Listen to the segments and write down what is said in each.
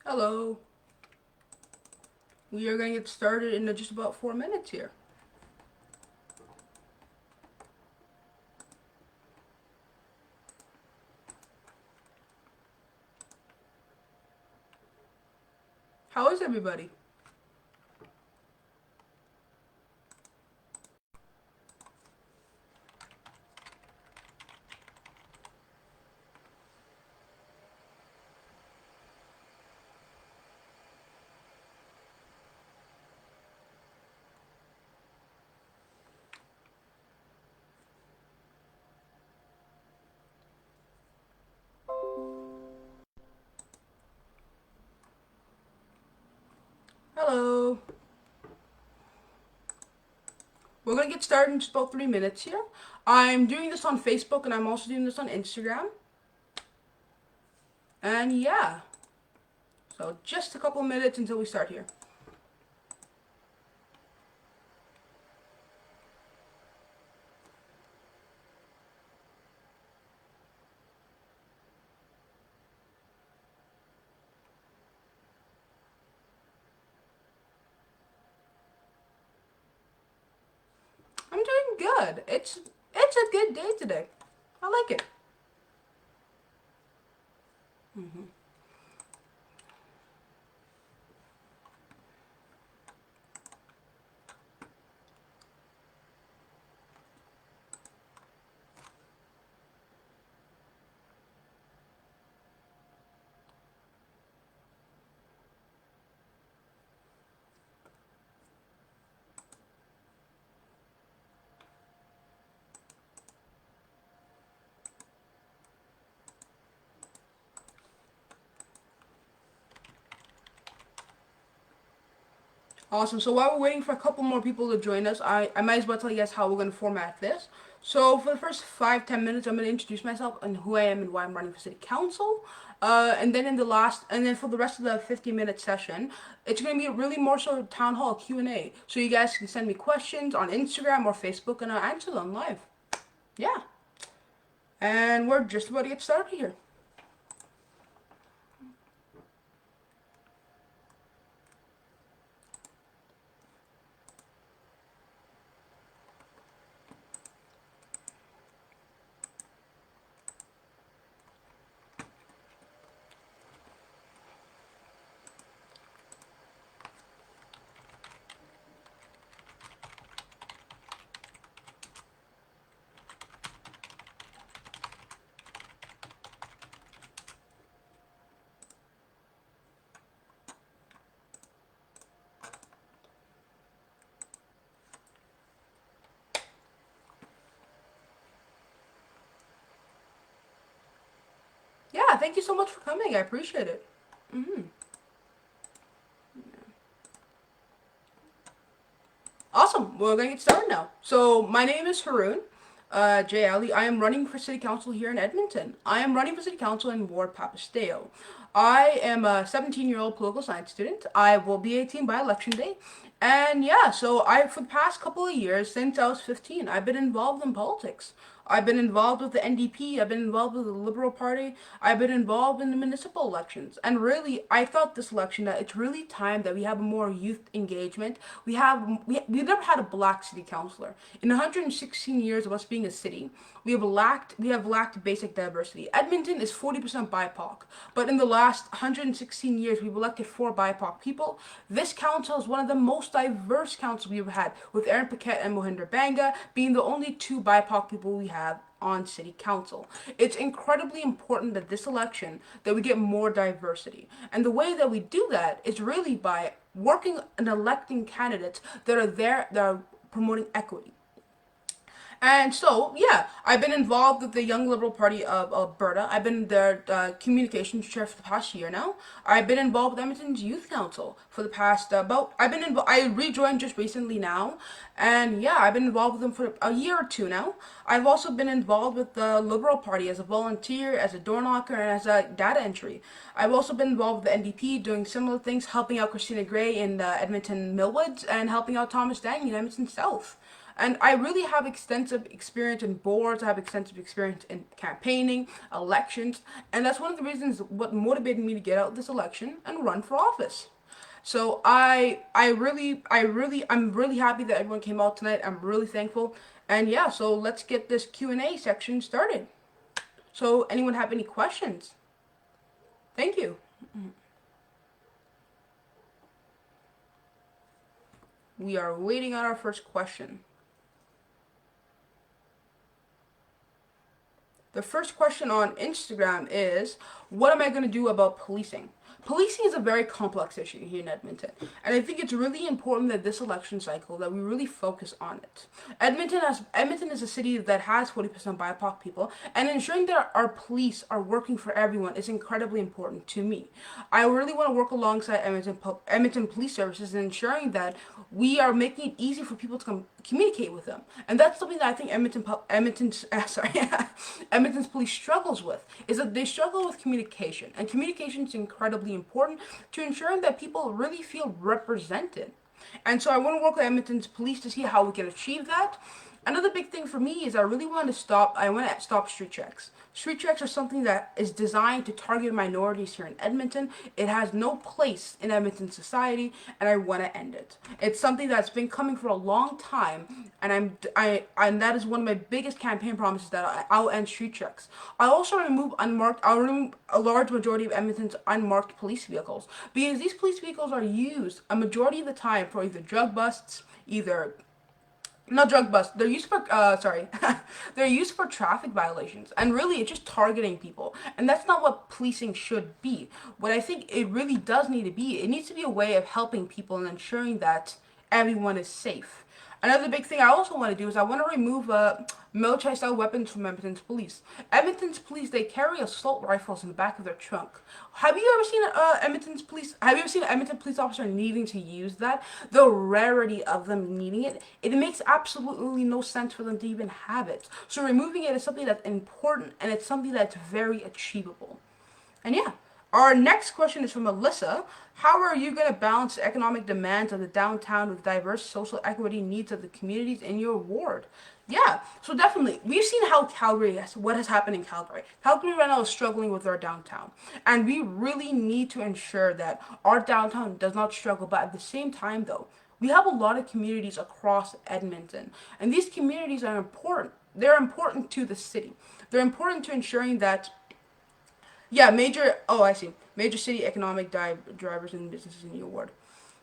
Hello. We are going to get started in just about 4 minutes here. How is everybody? Hello. We're going to get started in just about 3 minutes here. I'm doing this on Facebook and I'm also doing this on Instagram. And yeah, so just a couple minutes until we start here. I'm doing good. It's a good day today. I like it. Awesome. So while we're waiting for a couple more people to join us, I might as well tell you guys how we're going to format this. So for the first 5-10 minutes, I'm going to introduce myself and who I am and why I'm running for city council. And then for the rest of the 50-minute session, it's going to be really more so town hall Q&A. So you guys can send me questions on Instagram or Facebook and I'll answer them live. Yeah. And we're just about to get started here. Yeah, thank you so much for coming. I appreciate it. Awesome. We're going to get started now. So, my name is Haroon J. Ali. I am running for city council here in Edmonton. I am running for city council in Ward Papasteo. I am a 17-year-old political science student. I will be 18 by election day. And yeah, so for the past couple of years, since I was 15, I've been involved in politics. I've been involved with the NDP. I've been involved with the Liberal Party. I've been involved in the municipal elections. And really, I thought this election that it's really time that we have more youth engagement. We've never had a black city councilor. In 116 years of us being a city, we have lacked basic diversity. Edmonton is 40% BIPOC, but in the last 116 years, we've elected 4 BIPOC people. This council is one of the most diverse councils we've had, with Aaron Paquette and Mohinder Banga being the only 2 BIPOC people we have on city council. It's incredibly important that this election that we get more diversity. And the way that we do that is really by working and electing candidates that are promoting equity. And so, yeah, I've been involved with the Young Liberal Party of Alberta. I've been their communications chair for the past year now. I've been involved with Edmonton's Youth Council for the past I rejoined just recently now, and yeah, I've been involved with them for a year or two now. I've also been involved with the Liberal Party as a volunteer, as a door knocker, and as a data entry. I've also been involved with the NDP doing similar things, helping out Christina Gray in Edmonton Millwoods and helping out Thomas Dang in Edmonton South. And I really have extensive experience in boards. I have extensive experience in campaigning, elections, and that's one of the reasons what motivated me to get out this election and run for office. So I'm really happy that everyone came out tonight. I'm really thankful. And yeah, so let's get this Q&A section started. So anyone have any questions? Thank you. We are waiting on our first question. The first question on Instagram is, what am I going to do about policing? Policing is a very complex issue here in Edmonton, and I think it's really important that this election cycle that we really focus on it. Edmonton is a city that has 40% BIPOC people, and ensuring that our police are working for everyone is incredibly important to me. I really want to work alongside Edmonton Police Services in ensuring that we are making it easy for people to communicate with them, and that's something that I think Edmonton's police struggles with, is that they struggle with communication, and communication is incredibly important to ensuring that people really feel represented. And so I want to work with Edmonton's police to see how we can achieve that. Another big thing for me is I want to stop street checks. Street checks are something that is designed to target minorities here in Edmonton. It has no place in Edmonton society, and I want to end it. It's something that's been coming for a long time, and that is one of my biggest campaign promises, that I'll end street checks. I'll remove a large majority of Edmonton's unmarked police vehicles, because these police vehicles are used a majority of the time for either drug busts, either not drug busts. They're used for they're used for traffic violations, and really it's just targeting people. And that's not what policing should be. What I think it really does need to be, it needs to be a way of helping people and ensuring that everyone is safe. Another big thing I also want to do is I want to remove military-style weapons from Edmonton's police. Edmonton's police, they carry assault rifles in the back of their trunk. Have you ever seen Edmonton's police? Have you ever seen an Edmonton police officer needing to use that? The rarity of them needing it, it makes absolutely no sense for them to even have it. So removing it is something that's important, and it's something that's very achievable. And yeah. Our next question is from Alyssa. How are you going to balance the economic demands of the downtown with diverse social equity needs of the communities in your ward? Yeah, so definitely. We've seen what has happened in Calgary. Calgary right now is struggling with our downtown. And we really need to ensure that our downtown does not struggle. But at the same time, though, we have a lot of communities across Edmonton. And these communities are important. They're important to the city. They're important to ensuring that I see. Major city economic drivers and businesses in your ward.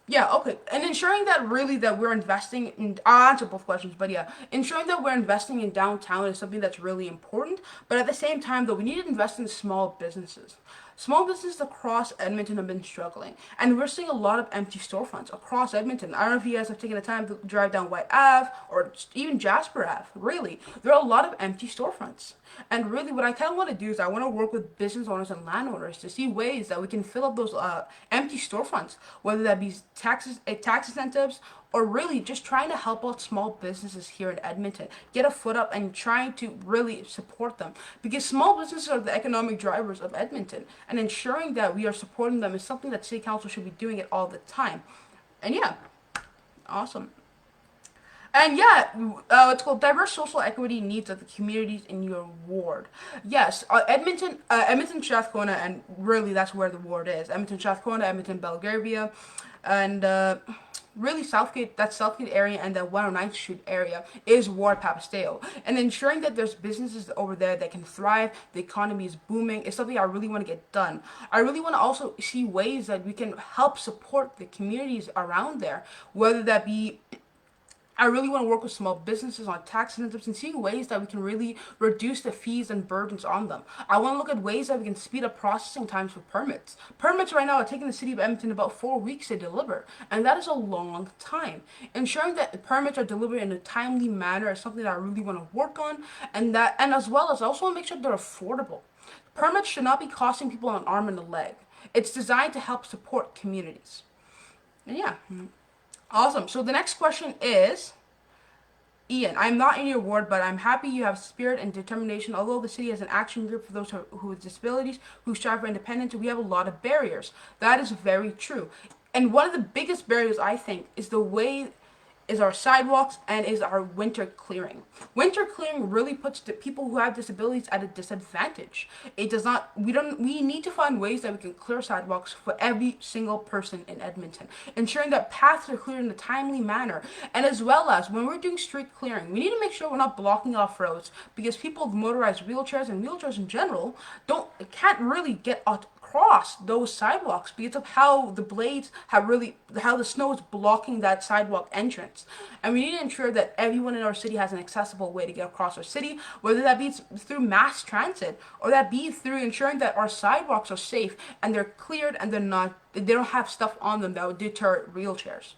Yeah, okay. And ensuring that really that we're investing in, I'll answer both questions, but yeah, ensuring that we're investing in downtown is something that's really important. But at the same time, though, we need to invest in small businesses. Small businesses across Edmonton have been struggling, and we're seeing a lot of empty storefronts across Edmonton. I don't know if you guys have taken the time to drive down White Ave or even Jasper Ave. Really, there are a lot of empty storefronts. And really, what I kind of want to do is I want to work with business owners and landowners to see ways that we can fill up those empty storefronts, whether that be tax incentives, or really just trying to help out small businesses here in Edmonton, get a foot up and trying to really support them. Because small businesses are the economic drivers of Edmonton, and ensuring that we are supporting them is something that City Council should be doing it all the time. And yeah, awesome. And yeah, it's called diverse social equity needs of the communities in your ward. Yes, Edmonton, Strathcona, and really that's where the ward is. Edmonton, Strathcona, Edmonton, Belgravia, and really Southgate area, and the 109th Street area is Ward Papasteo. And ensuring that there's businesses over there that can thrive, the economy is booming, is something I really want to get done. I really want to also see ways that we can help support the communities around there, whether that be I really want to work with small businesses on tax incentives and seeing ways that we can really reduce the fees and burdens on them. I want to look at ways that we can speed up processing times for permits. Permits right now are taking the city of Edmonton about 4 weeks to deliver, and that is a long time. Ensuring that permits are delivered in a timely manner is something that I really want to work on, and as well as I also want to make sure they're affordable. Permits should not be costing people an arm and a leg. It's designed to help support communities. And yeah. Awesome. So the next question is, Ian, I'm not in your ward, but I'm happy you have spirit and determination. Although the city has an action group for those who with disabilities, who strive for independence, we have a lot of barriers. That is very true. And one of the biggest barriers, I think, is the way is our sidewalks and is our winter clearing. Winter clearing really puts the people who have disabilities at a disadvantage. It does not, we need to find ways that we can clear sidewalks for every single person in Edmonton, ensuring that paths are cleared in a timely manner. And as well as when we're doing street clearing, we need to make sure we're not blocking off roads, because people with motorized wheelchairs and wheelchairs in general can't really get across those sidewalks because of how the blades have really, how the snow is blocking that sidewalk entrance. And we need to ensure that everyone in our city has an accessible way to get across our city, whether that be through mass transit or that be through ensuring that our sidewalks are safe and they're cleared and they don't have stuff on them that would deter wheelchairs.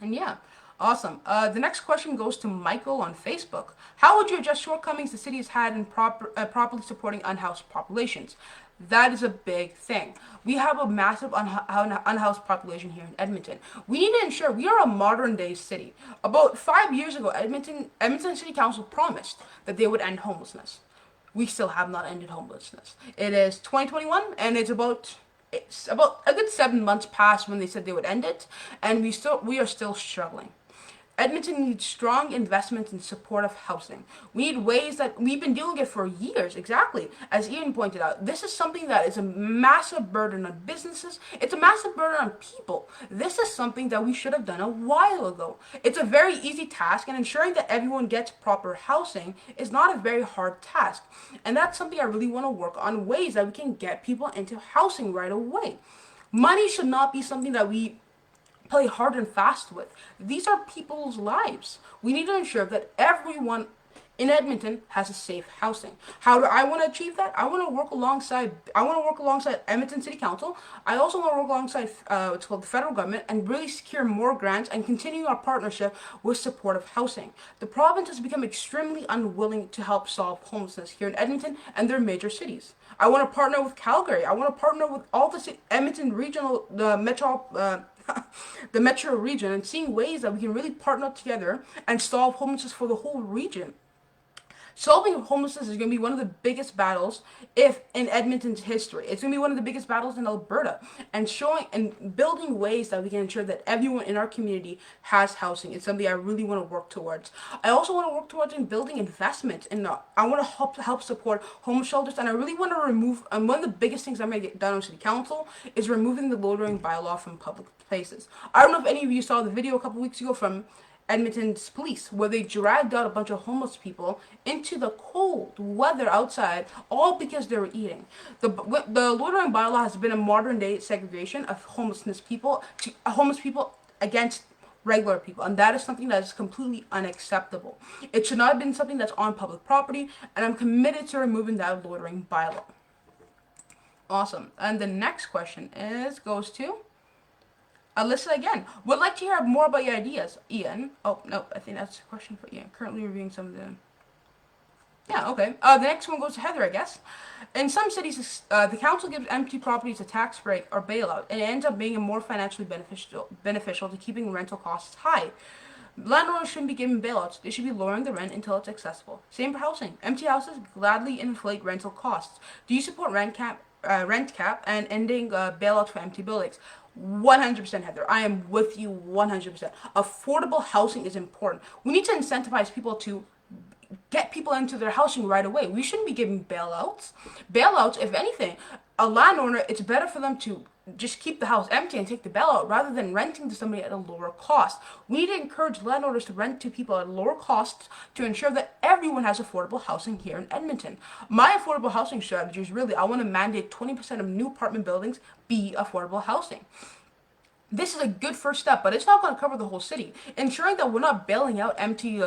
And yeah, awesome. The next question goes to Michael on Facebook. How would you address shortcomings the city has had in properly supporting unhoused populations? That is a big thing. We have a massive unhoused population here in Edmonton. We need to ensure we are a modern day city. About 5 years ago, Edmonton City Council promised that they would end homelessness. We still have not ended homelessness. It is 2021, and it's about a good 7 months past when they said they would end it, and we are still struggling. Edmonton needs strong investments in supportive housing. We need ways that we've been doing it for years, exactly. As Ian pointed out, this is something that is a massive burden on businesses. It's a massive burden on people. This is something that we should have done a while ago. It's a very easy task, and ensuring that everyone gets proper housing is not a very hard task. And that's something I really want to work on, ways that we can get people into housing right away. Money should not be something that we play hard and fast with. These are people's lives. We need to ensure that everyone in Edmonton has a safe housing. How do I want to achieve that? I want to work alongside Edmonton City Council. I also want to work alongside what's called the federal government and really secure more grants and continue our partnership with supportive housing. The province has become extremely unwilling to help solve homelessness here in Edmonton and their major cities. I want to partner with Calgary. I want to partner with all the Edmonton regional, the metro region, and seeing ways that we can really partner together and solve homelessness for the whole region. Solving homelessness is going to be one of the biggest battles in Edmonton's history. It's going to be one of the biggest battles in Alberta, and showing and building ways that we can ensure that everyone in our community has housing is something I really want to work towards. I also want to work towards in building investments, and I want to help support homeless shelters, and I really want to remove, and one of the biggest things I'm going to get done on City Council is removing the loitering bylaw from public places. I don't know if any of you saw the video a couple weeks ago from Edmonton's police, where they dragged out a bunch of homeless people into the cold weather outside, all because they were eating. The loitering bylaw has been a modern day segregation of homeless people against regular people, and that is something that is completely unacceptable. It should not have been something that's on public property, and I'm committed to removing that loitering bylaw. Awesome. And the next question goes to Alyssa again. Would like to hear more about your ideas. Ian. Oh, no, I think that's a question for Ian. Currently reviewing some of them. Yeah, okay. The next one goes to Heather, I guess. In some cities, the council gives empty properties a tax break or bailout, and it ends up being more financially beneficial to keeping rental costs high. Landlords shouldn't be given bailouts. They should be lowering the rent until it's accessible. Same for housing. Empty houses gladly inflate rental costs. Do you support rent cap and ending bailouts for empty buildings? 100%, Heather. I am with you 100%. Affordable housing is important. We need to incentivize people to get people into their housing right away. We shouldn't be giving bailouts. Bailouts, if anything, a landowner, it's better for them to just keep the house empty and take the bailout rather than renting to somebody at a lower cost. We need to encourage landowners to rent to people at lower costs to ensure that everyone has affordable housing here in Edmonton. My affordable housing strategy is really, I want to mandate 20% of new apartment buildings be affordable housing. This is a good first step, but it's not going to cover the whole city. Ensuring that we're not bailing out empty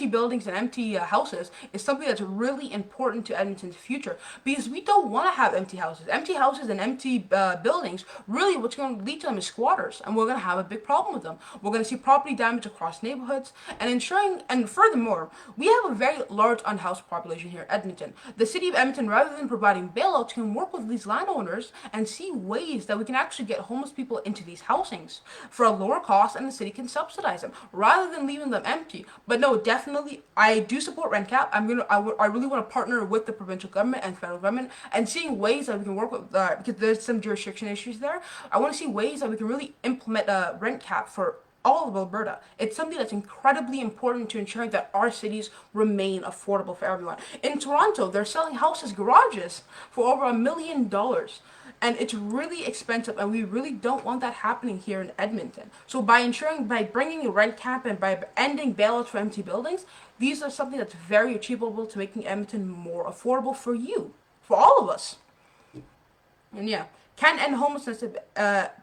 buildings and empty houses is something that's really important to Edmonton's future, because we don't want to have empty houses. Empty houses and empty buildings, really what's going to lead to them is squatters, and we're going to have a big problem with them. We're going to see property damage across neighborhoods, and furthermore, we have a very large unhoused population here in Edmonton. The city of Edmonton, rather than providing bailouts, can work with these landowners and see ways that we can actually get homeless people into these housings for a lower cost, and the city can subsidize them rather than leaving them empty. But no, definitely, I do support rent cap. I really want to partner with the provincial government and federal government and seeing ways that we can work with because there's some jurisdiction issues there. I want to see ways that we can really implement a rent cap for all of Alberta. It's something that's incredibly important to ensuring that our cities remain affordable for everyone. In Toronto, they're selling houses, garages for over $1 million. And it's really expensive, and we really don't want that happening here in Edmonton. So by bringing a rent cap and by ending bailouts for empty buildings, these are something that's very achievable to making Edmonton more affordable for you, for all of us. And yeah, can end homelessness.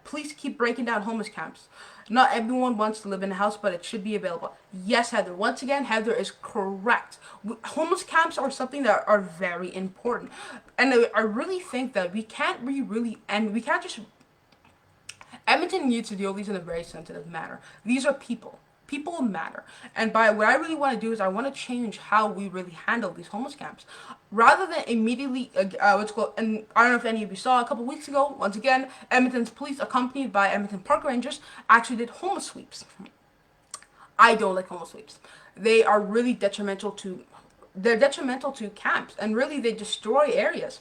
Police keep breaking down homeless camps. Not everyone wants to live in a house, but it should be available. Yes, Heather. Once again, Heather is correct. Homeless camps are something that are very important, and I really think that we can't and we can't just. Edmonton needs to deal with these in a very sensitive manner. These are people. People matter. And by what I really want to do is I want to change how we really handle these homeless camps. Rather than immediately, what's called, and I don't know if any of you saw a couple weeks ago, once again, Edmonton's police, accompanied by Edmonton Park Rangers, actually did homeless sweeps. I don't like homeless sweeps. They are really they're detrimental to camps, and really they destroy areas.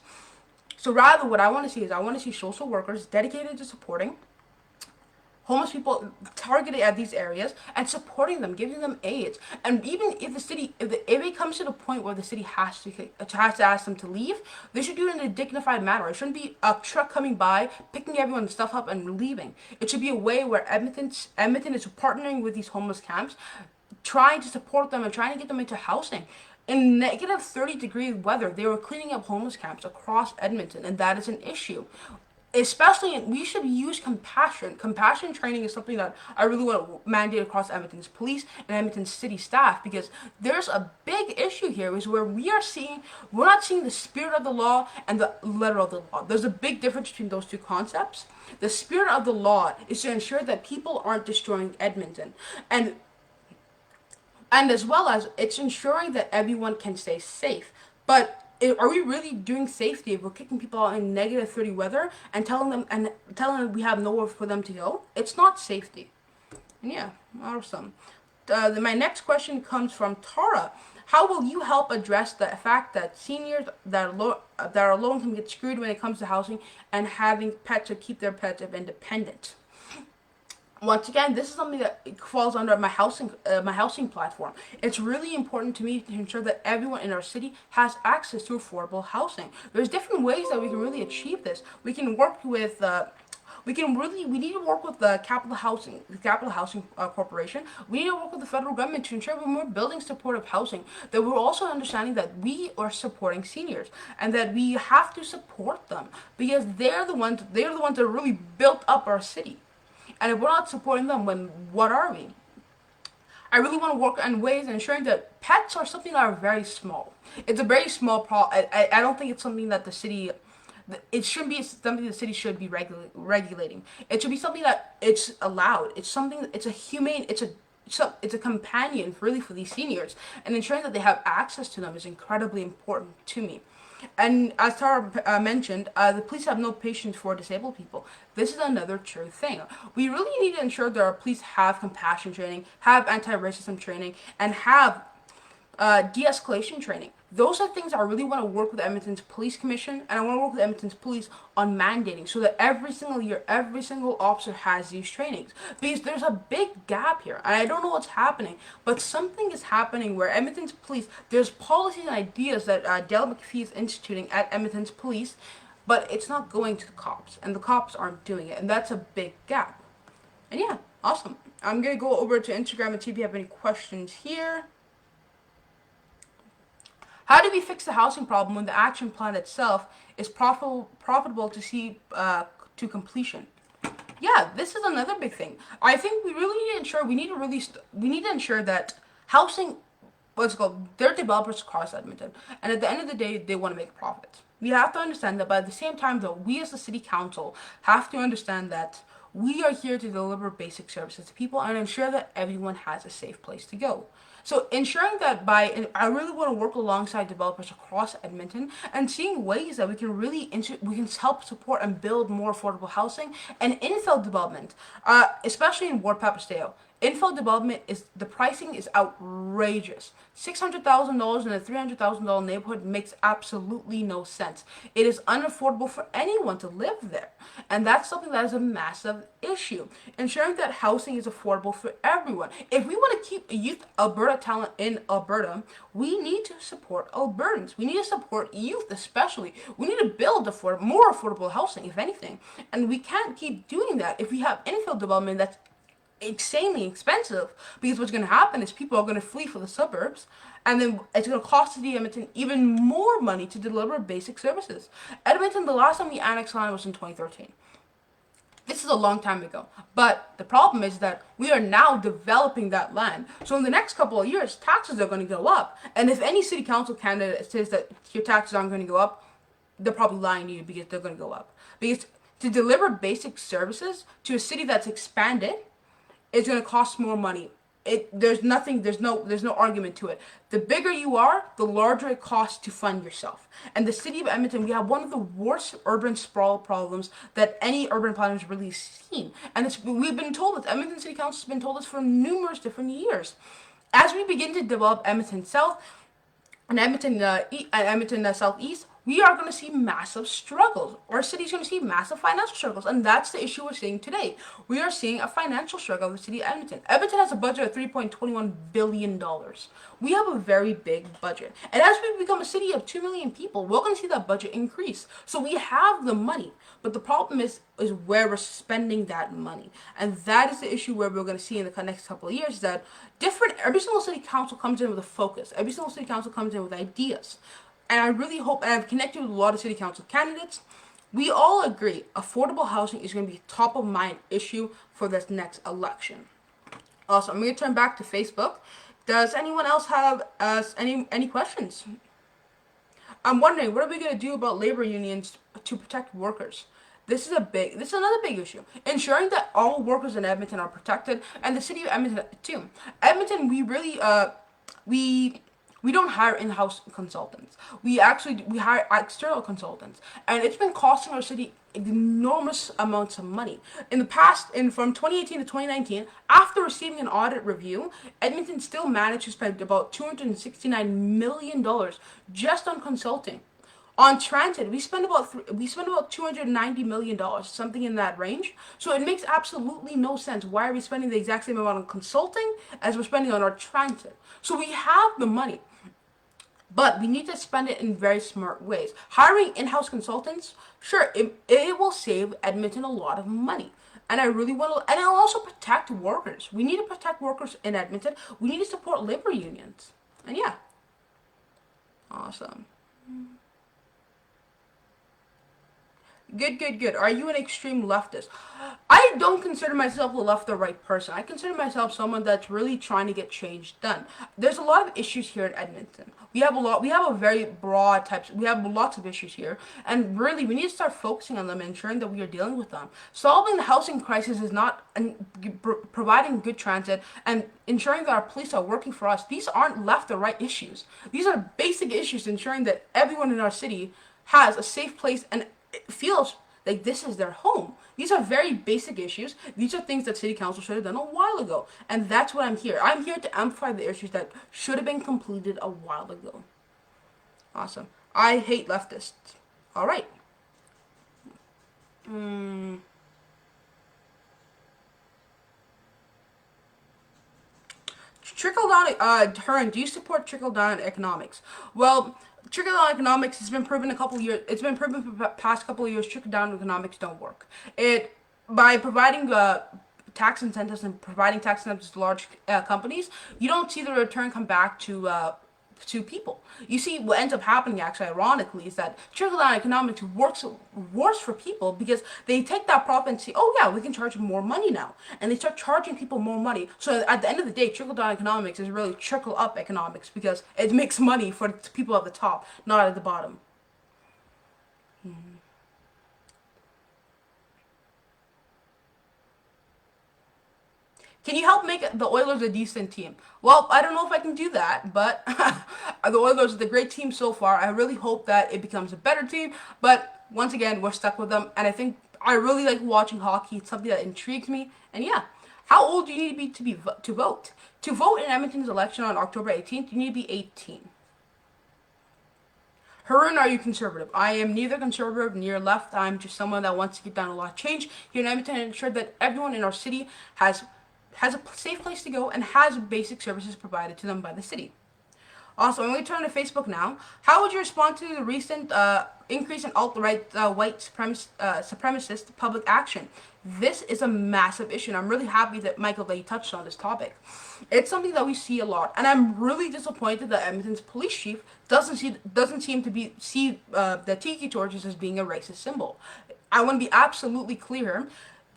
So rather, what I want to see is I want to see social workers dedicated to supporting homeless people targeted at these areas and supporting them, giving them aids. And even if if it comes to the point where the city has to ask them to leave, they should do it in a dignified manner. It shouldn't be a truck coming by, picking everyone's stuff up and leaving. It should be a way where Edmonton is partnering with these homeless camps, trying to support them and trying to get them into housing. In negative 30-degree weather, they were cleaning up homeless camps across Edmonton, and that is an issue. Especially, we should use compassion. Compassion training is something that I really want to mandate across Edmonton's police and Edmonton's city staff, because there's a big issue here is where we're not seeing the spirit of the law and the letter of the law. There's a big difference between those two concepts. The spirit of the law is to ensure that people aren't destroying Edmonton, and as well as it's ensuring that everyone can stay safe. But are we really doing safety if we're kicking people out in negative 30 weather and telling them we have nowhere for them to go? It's not safety. And yeah, awesome. My next question comes from Tara. How will you help address the fact that seniors that are low income get screwed when it comes to housing and having pets or keep their pets if independent? Once again, this is something that falls under my housing platform. It's really important to me to ensure that everyone in our city has access to affordable housing. There's different ways that we can really achieve this. We can work with we need to work with the Capital Housing Corporation. We need to work with the federal government to ensure we're building supportive housing. That we're also understanding that we are supporting seniors and that we have to support them because they're the ones that really built up our city. And if we're not supporting them, then what are we? I really want to work on ways of ensuring that pets are something that are very small. It's a very small problem. I don't think it's something that it shouldn't be something the city should be regulating. It should be something that it's allowed. It's something, it's a humane, it's a companion really for these seniors. And ensuring that they have access to them is incredibly important to me. And as Tara mentioned, the police have no patience for disabled people. This is another true thing. We really need to ensure that our police have compassion training, have anti-racism training, and have de-escalation training. Those are things I really want to work with Edmonton's Police Commission, and I want to work with Edmonton's police on mandating so that every single year, every single officer has these trainings. Because there's a big gap here, and I don't know what's happening, but something is happening where Edmonton's police, there's policies and ideas that Dale McPhee is instituting at Edmonton's police, but it's not going to the cops, and the cops aren't doing it, and that's a big gap. And yeah, awesome. I'm going to go over to Instagram and see if you have any questions here. How do we fix the housing problem when the action plan itself is profitable to see to completion? Yeah, this is another big thing. I think we really need to ensure we need to ensure that housing, they're developers across Edmonton, and at the end of the day, they want to make profits. We have to understand that, but at the same time, though, we as the city council have to understand that we are here to deliver basic services to people and ensure that everyone has a safe place to go. So ensuring that I really want to work alongside developers across Edmonton and seeing ways that we can help support and build more affordable housing and infill development, especially in Ward Papasteo. Infill development is the pricing is outrageous. $600,000 in a $300,000 neighborhood makes absolutely no sense. It is unaffordable for anyone to live there, and that's something that is a massive issue. Ensuring that housing is affordable for everyone. If we want to keep youth Alberta talent in Alberta, we need to support Albertans. We need to support youth, especially. We need to build more affordable housing, if anything, and we can't keep doing that if we have infill development that's insanely expensive, because what's going to happen is people are going to flee for the suburbs, and then it's going to cost City Edmonton even more money to deliver basic services. Edmonton, the last time we annexed land was in 2013. This is a long time ago, but the problem is that we are now developing that land. So in the next couple of years, taxes are going to go up, and if any city council candidate says that your taxes aren't going to go up, they're probably lying to you, because they're going to go up. Because to deliver basic services to a city that's expanded, it's going to cost more money. There's no argument to it. The bigger you are, the larger it costs to fund yourself. And the city of Edmonton, we have one of the worst urban sprawl problems that any urban planner has really seen. And we've been told this. Edmonton City Council has been told this for numerous different years. As we begin to develop Edmonton South and Edmonton Southeast, we are going to see massive struggles. Our city is going to see massive financial struggles, and that's the issue we're seeing today. We are seeing a financial struggle of the city of Edmonton. Edmonton has a budget of $3.21 billion. We have a very big budget. And as we become a city of 2 million people, we're going to see that budget increase. So we have the money, but the problem is where we're spending that money. And that is the issue where we're going to see in the next couple of years, that every single city council comes in with a focus. Every single city council comes in with ideas. And I really hope, and I've connected with a lot of city council candidates, we all agree affordable housing is going to be a top of mind issue for this next election. Also, I'm going to turn back to Facebook. Does anyone else have any questions? I'm wondering, what are we going to do about labor unions to protect workers? This is another big issue. Ensuring that all workers in Edmonton are protected, and the city of Edmonton too. Edmonton, we don't hire in-house consultants. We hire external consultants, and it's been costing our city enormous amounts of money. In the past, from 2018 to 2019, after receiving an audit review, Edmonton still managed to spend about $269 million just on consulting. On transit, we spend about $290 million, something in that range. So it makes absolutely no sense. Why are we spending the exact same amount on consulting as we're spending on our transit? So we have the money, but we need to spend it in very smart ways. Hiring in-house consultants, sure, it will save Edmonton a lot of money. And I really want to, and it'll also protect workers. We need to protect workers in Edmonton. We need to support labor unions. And yeah. Awesome. Good. Are you an extreme leftist? I don't consider myself a left or right person. I consider myself someone that's really trying to get change done. There's a lot of issues here in Edmonton. We have a very broad types, we have lots of issues here, and really we need to start focusing on them and ensuring that we are dealing with them. Solving the housing crisis is not providing good transit and ensuring that our police are working for us. These aren't left or right issues. These are basic issues, ensuring that everyone in our city has a safe place and it feels like this is their home. These are very basic issues. These are things that city council should have done a while ago. And that's what I'm here. I'm here to amplify the issues that should have been completed a while ago. Awesome. I hate leftists. All right. Trickle down, Haruun, do you support trickle down economics? Well, trickle down economics has been proven it's been proven for the past couple of years, trickle down economics don't work. By providing tax incentives and providing tax incentives to large companies, you don't see the return come back to people. You see, what ends up happening, actually, ironically, is that trickle-down economics works worse for people, because they take that profit and say, oh yeah, we can charge more money now. And they start charging people more money. So at the end of the day, trickle-down economics is really trickle-up economics, because it makes money for the people at the top, not at the bottom. Can you help make the Oilers a decent team? Well, I don't know if I can do that, but the Oilers are the great team so far. I really hope that it becomes a better team, but once again, we're stuck with them, and I really like watching hockey. It's something that intrigues me, and yeah. How old do you need to be to vote? To vote in Edmonton's election on October 18th, you need to be 18. Haruun, are you conservative? I am neither conservative nor left. I'm just someone that wants to get down a lot of change here in Edmonton and ensure that everyone in our city has a safe place to go and has basic services provided to them by the city. Also, I'm going to turn to Facebook now. How would you respond to the recent increase in alt-right white supremacist public action? This is a massive issue, and I'm really happy that Michael that you touched on this topic. It's something that we see a lot, and I'm really disappointed that Edmonton's police chief doesn't seem to see the tiki torches as being a racist symbol. I want to be absolutely clear.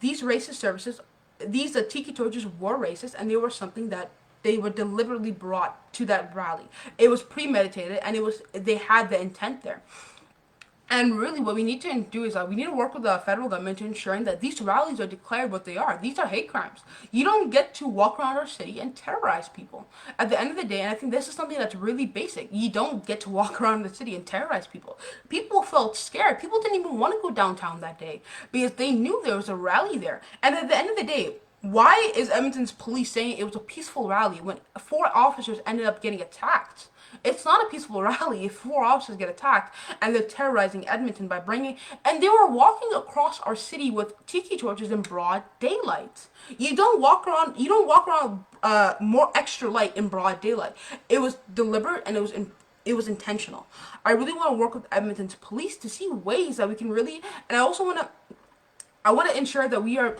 These racist services, these tiki torches were racist, and they were something that they were deliberately brought to that rally. It was premeditated, and they had the intent there. And really, what we need to do is we need to work with the federal government to ensuring that these rallies are declared what they are. These are hate crimes. You don't get to walk around our city and terrorize people. At the end of the day, and I think this is something that's really basic, you don't get to walk around the city and terrorize people. People felt scared. People didn't even want to go downtown that day because they knew there was a rally there. And at the end of the day, why is Edmonton's police saying it was a peaceful rally when 4 officers ended up getting attacked? It's not a peaceful rally if 4 officers get attacked and they're terrorizing Edmonton by and they were walking across our city with tiki torches in broad daylight. You don't walk around more extra light in broad daylight. It was deliberate and it was intentional. I really want to work with Edmonton's police to see ways that we can really, and I want to ensure that we are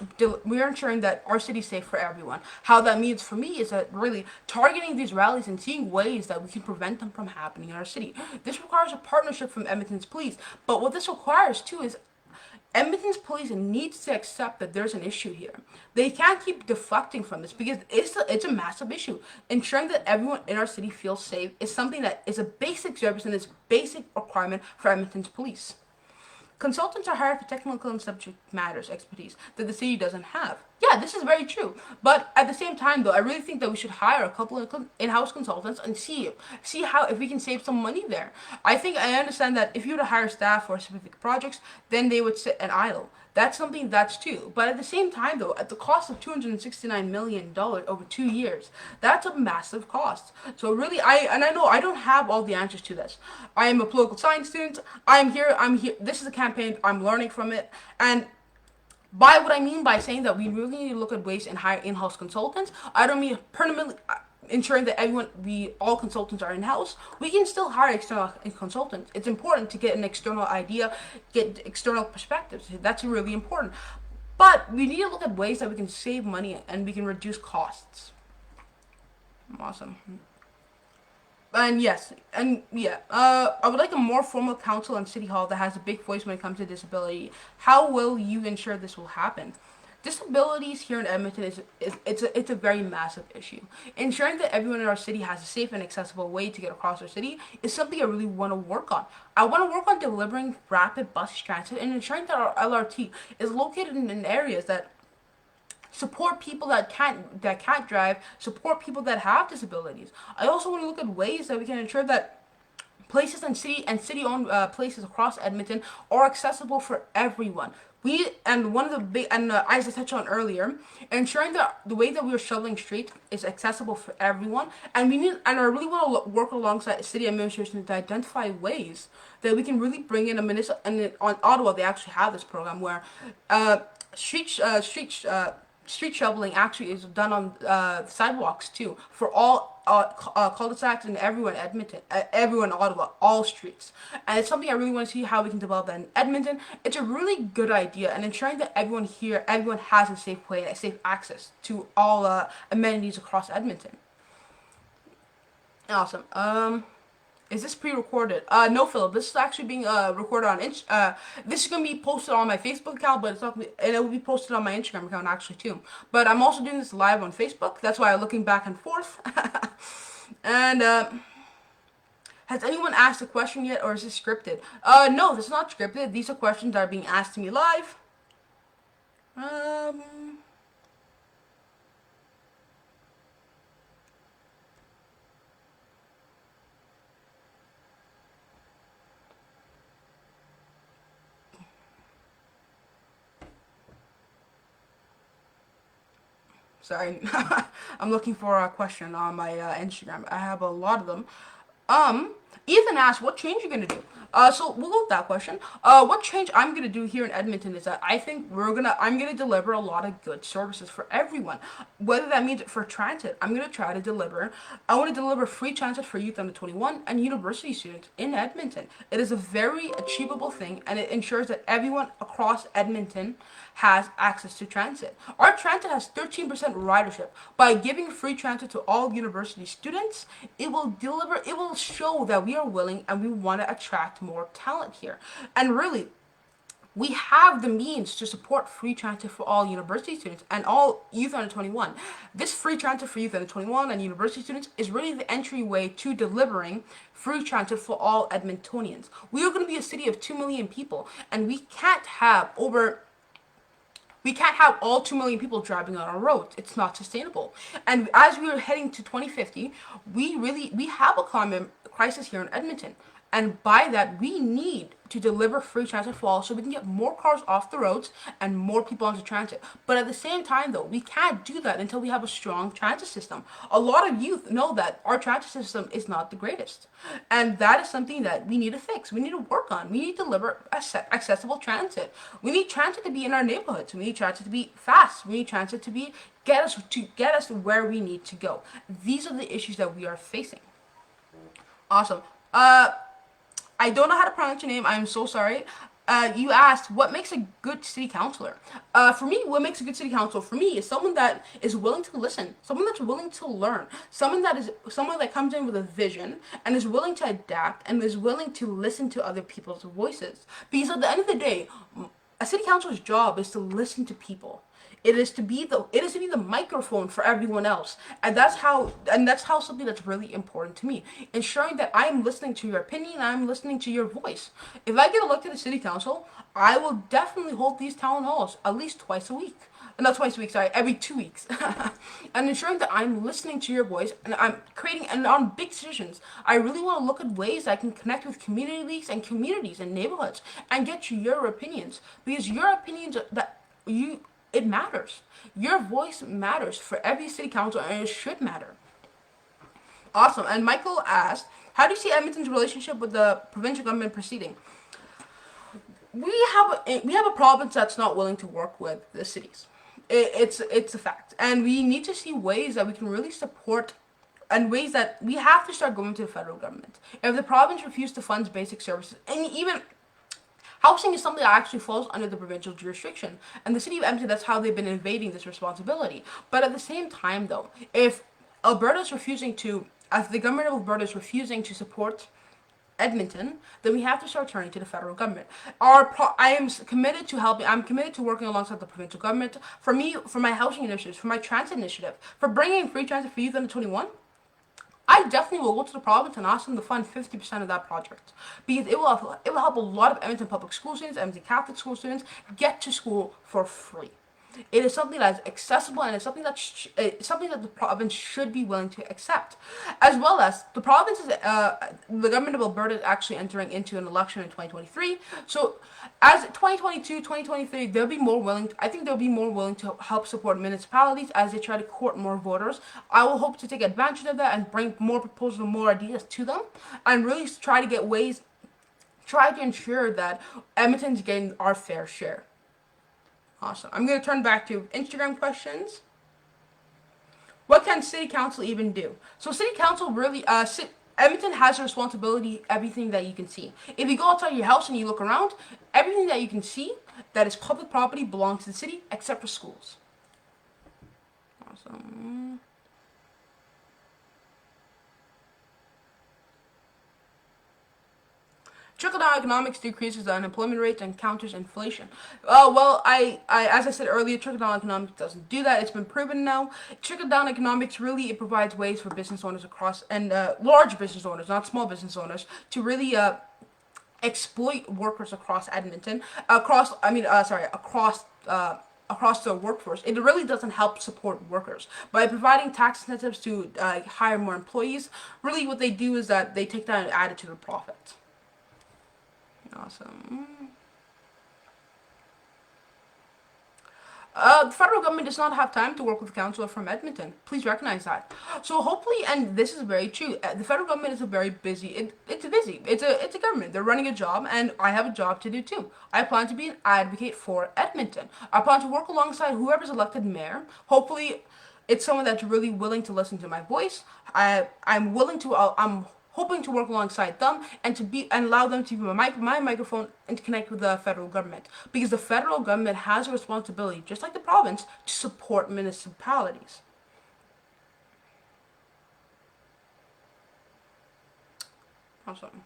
ensuring that our city is safe for everyone. How that means for me is that really targeting these rallies and seeing ways that we can prevent them from happening in our city. This requires a partnership from Edmonton's police, but what this requires too is Edmonton's police needs to accept that there's an issue here. They can't keep deflecting from this because it's a massive issue. Ensuring that everyone in our city feels safe is something that is a basic service and is a basic requirement for Edmonton's police. Consultants are hired for technical and subject matters expertise that the city doesn't have. Yeah, this is very true. But at the same time, though, I really think that we should hire a couple of in-house consultants and see how if we can save some money there. I understand that if you were to hire staff for specific projects, then they would sit and idle. That's something that's true. But at the same time, though, at the cost of $269 million over 2 years, that's a massive cost. So really, I know I don't have all the answers to this. I am a political science student. I'm here. This is a campaign. I'm learning from it. And by what I mean by saying that we really need to look at ways and hire in-house consultants, I don't mean permanently ensuring that all consultants are in-house. We can still hire external consultants. It's important to get an external idea, get external perspectives. That's really important. But we need to look at ways that we can save money and we can reduce costs. Awesome. And yes, and yeah, I would like a more formal council and city hall that has a big voice when it comes to disability. How will you ensure this will happen? Disabilities here in Edmonton it's a very massive issue. Ensuring that everyone in our city has a safe and accessible way to get across our city is something I really want to work on. I want to work on delivering rapid bus transit and ensuring that our LRT is located in areas that support people that can't drive, support people that have disabilities. I also want to look at ways that we can ensure that places and city-owned places across Edmonton are accessible for everyone. One of the big as I touched on earlier, ensuring that the way that we are shoveling streets is accessible for everyone, and I really want to work alongside city administration to identify ways that we can really bring in on Ottawa they actually have this program where street shoveling actually is done on sidewalks too for all cul-de-sacs and everyone Edmonton, everyone Ottawa, all streets. And it's something I really want to see how we can develop that in Edmonton. It's a really good idea, and ensuring that everyone has a safe way and safe access to all amenities across Edmonton. Awesome. Is this pre-recorded? No, Philip. This is actually being recorded on this is gonna be posted on my Facebook account, but and it will be posted on my Instagram account actually too. But I'm also doing this live on Facebook. That's why I'm looking back and forth. And has anyone asked a question yet, or is this scripted? No, this is not scripted. These are questions that are being asked to me live. Sorry, I'm looking for a question on my Instagram. I have a lot of them. Ethan asked, "What change are you gonna do?" So we'll go with that question. What change I'm gonna do here in Edmonton is that I think I'm gonna deliver a lot of good services for everyone. Whether that means for transit, I'm gonna try to deliver. I want to deliver free transit for youth under 21 and university students in Edmonton. It is a very achievable thing, and it ensures that everyone across Edmonton has access to transit. Our transit has 13% ridership. By giving free transit to all university students, it will show that we are willing and we want to attract more talent here. And really, we have the means to support free transit for all university students and all youth under 21. This free transit for youth under 21 and university students is really the entryway to delivering free transit for all Edmontonians. We are going to be a city of 2 million people, and we can't have all 2 million people driving on our roads. It's not sustainable. And as we are heading to 2050, we have a climate crisis here in Edmonton. And by that, we need to deliver free transit for all so we can get more cars off the roads and more people onto transit. But at the same time, though, we can't do that until we have a strong transit system. A lot of youth know that our transit system is not the greatest. And that is something that we need to fix. We need to work on. We need to deliver accessible transit. We need transit to be in our neighborhoods. We need transit to be fast. We need transit to get us to where we need to go. These are the issues that we are facing. Awesome. I don't know how to pronounce your name. I'm so sorry. You asked what makes a good city councilor. For me, what makes a good city councilor for me is someone that is willing to listen, someone that's willing to learn, someone that comes in with a vision and is willing to adapt and is willing to listen to other people's voices. Because at the end of the day, a city councilor's job is to listen to people. It is to be the microphone for everyone else, and that's how something that's really important to me, ensuring that I am listening to your opinion, I'm listening to your voice. If I get elected to city council, I will definitely hold these town halls at least twice a week. Not twice a week, sorry, every 2 weeks. And ensuring that I'm listening to your voice and I'm creating, and on big decisions, I really want to look at ways I can connect with communities and communities and neighborhoods and get your opinions. Because your opinions that you it matters. Your voice matters for every city council, and it should matter. Awesome. And Michael asked, how do you see Edmonton's relationship with the provincial government proceeding? We have a province that's not willing to work with the cities. It's a fact, and we need to see ways that we can really support, and ways that we have to start going to the federal government. If the province refuses to fund basic services, and even housing is something that actually falls under the provincial jurisdiction, and the city of Edmonton, that's how they've been invading this responsibility. But at the same time, though, if the government of Alberta is refusing to support Edmonton, then we have to start turning to the federal government. I am committed to helping. I'm committed to working alongside the provincial government. For me, for my housing initiatives, for my transit initiative, for bringing free transit for youth under 21. I definitely will go to the province and ask them to fund 50% of that project, because it will help a lot of Edmonton public school students, Edmonton Catholic school students get to school for free. It is something that is accessible, and it's something that the province should be willing to accept, as well as the government of Alberta is actually entering into an election in 2023. So, as 2022, 2023, I think they'll be more willing to help support municipalities as they try to court more voters. I will hope to take advantage of that and bring more proposals, more ideas to them, and really try to ensure that Edmonton's getting our fair share. Awesome. I'm going to turn back to Instagram questions. What can city council even do? So city council really, Edmonton has a responsibility, everything that you can see. If you go outside your house and you look around, everything that you can see that is public property belongs to the city, except for schools. Awesome. Trickle-down economics decreases the unemployment rate and counters inflation. As I said earlier, trickle-down economics doesn't do that. It's been proven now. Trickle-down economics really it provides ways for business owners across, and large business owners, not small business owners, to really exploit workers across Edmonton, across the workforce. It really doesn't help support workers. By providing tax incentives to hire more employees, really what they do is that they take that and add it to the profit. Awesome. The federal government does not have time to work with a councillor from Edmonton. Please recognize that. So hopefully, and this is very true, the federal government is a very busy. It's busy. It's a government. They're running a job, and I have a job to do too. I plan to be an advocate for Edmonton. I plan to work alongside whoever's elected mayor. Hopefully, it's someone that's really willing to listen to my voice. I'm willing to. I'm hoping to work alongside them and to be and allow them to be my microphone and to connect with the federal government, because the federal government has a responsibility, just like the province, to support municipalities. Awesome.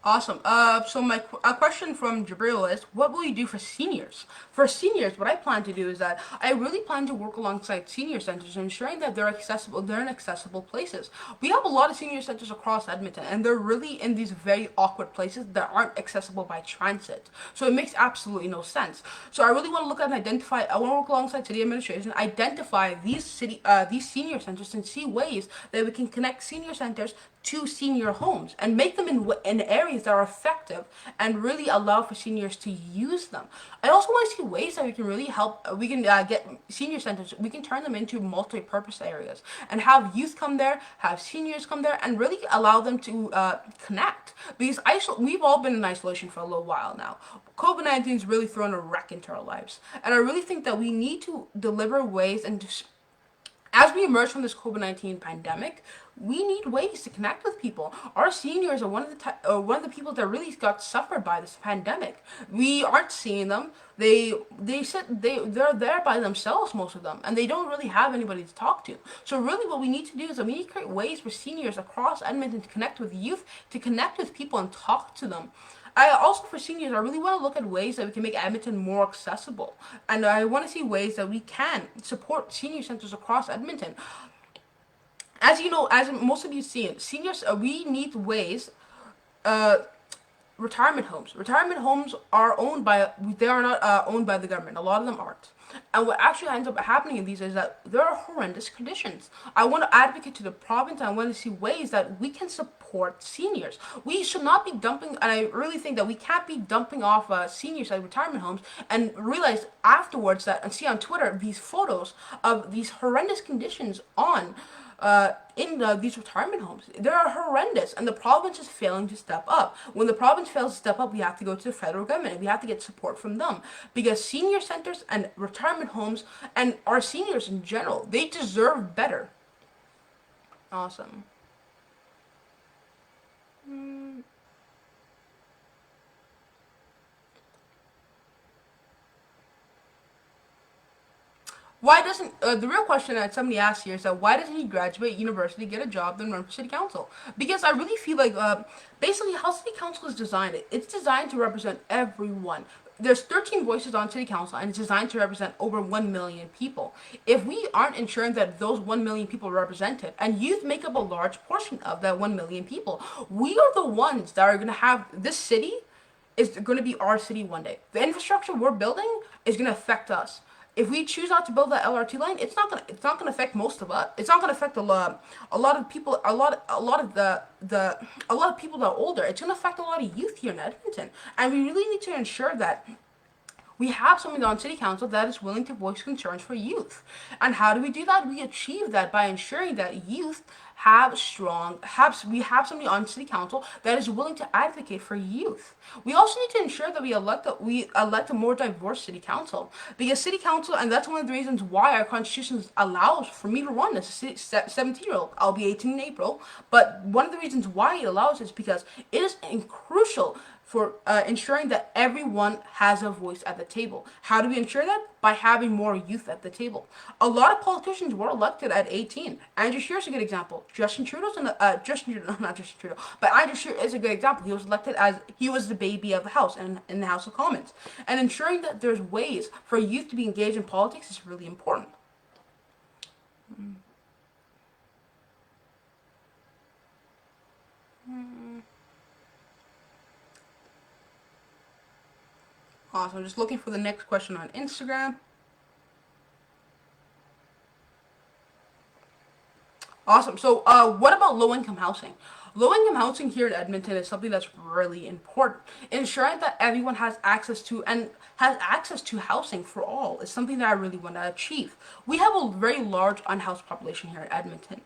Awesome. So my a question from Jabril is, what will you do for seniors? For seniors, what I plan to do is that I really plan to work alongside senior centers, ensuring that they're accessible. They're in accessible places. We have a lot of senior centers across Edmonton, and they're really in these very awkward places that aren't accessible by transit. So it makes absolutely no sense. So I really want to look at and identify. I want to work alongside city administration, identify these senior centers, and see ways that we can connect senior centers to senior homes and make them in areas that are effective and really allow for seniors to use them. I also want to see ways that we can really help. We can get senior centers. We can turn them into multi-purpose areas and have youth come there, have seniors come there, and really allow them to connect. Because we've all been in isolation for a little while now. COVID-19 has really thrown a wreck into our lives, and I really think that we need to deliver ways and as we emerge from this COVID-19 pandemic, we need ways to connect with people. Our seniors are one of the people that really got suffered by this pandemic. We aren't seeing them. They said they're there by themselves, most of them, and they don't really have anybody to talk to. So really, what we need to do is that we need to create ways for seniors across Edmonton to connect with youth, to connect with people and talk to them. I also, for seniors, I really want to look at ways that we can make Edmonton more accessible, and I want to see ways that we can support senior centers across Edmonton. As you know, as most of you seen, seniors, we need ways. Uh, Retirement homes. Retirement homes are owned by, they are not owned by the government. A lot of them aren't. And what actually ends up happening in these is that there are horrendous conditions. I want to advocate to the province. I want to see ways that we can support seniors. We should not be dumping, and I really think that we can't be dumping off seniors at retirement homes and realize afterwards that and see on Twitter these photos of these horrendous conditions on in these retirement homes. They are horrendous, and the province is failing to step up. When the province fails to step up, we have to go to the federal government, and we have to get support from them, because senior centers and retirement homes and our seniors in general, they deserve better. Awesome. Why doesn't the real question that somebody asked here is that why doesn't he graduate university, get a job, then run for city council? Because I really feel like basically how city council is designed, it's designed to represent everyone. There's 13 voices on city council, and it's designed to represent over 1 million people. If we aren't ensuring that those 1 million people are represented, and youth make up a large portion of that 1 million people, we are the ones that are going to have this city is going to be our city one day. The infrastructure we're building is going to affect us. If we choose not to build that LRT line, it's not gonna affect most of us. It's not gonna affect a lot of people, a lot of a lot of people that are older. It's gonna affect a lot of youth here in Edmonton, and we really need to ensure that we have someone on city council that is willing to voice concerns for youth. And how do we do that? We achieve that by ensuring that youth we have somebody on city council that is willing to advocate for youth. We also need to ensure that we elect a more diverse city council, because city council, and that's one of the reasons why our constitution allows for me to run as a 17-year-old. I'll be 18 in April, but one of the reasons why it allows is because it is crucial for ensuring that everyone has a voice at the table. How do we ensure that? By having more youth at the table. A lot of politicians were elected at 18. Andrew Scheer is a good example. Justin Trudeau's not Justin Trudeau, but Andrew Scheer is a good example. He was elected as he was the baby of the House and in the House of Commons. And ensuring that there's ways for youth to be engaged in politics is really important. Awesome. Just looking for the next question on Instagram. Awesome. So, what about low-income housing? Low-income housing here in Edmonton is something that's really important. Ensuring that everyone has access to housing for all is something that I really want to achieve. We have a very large unhoused population here in Edmonton.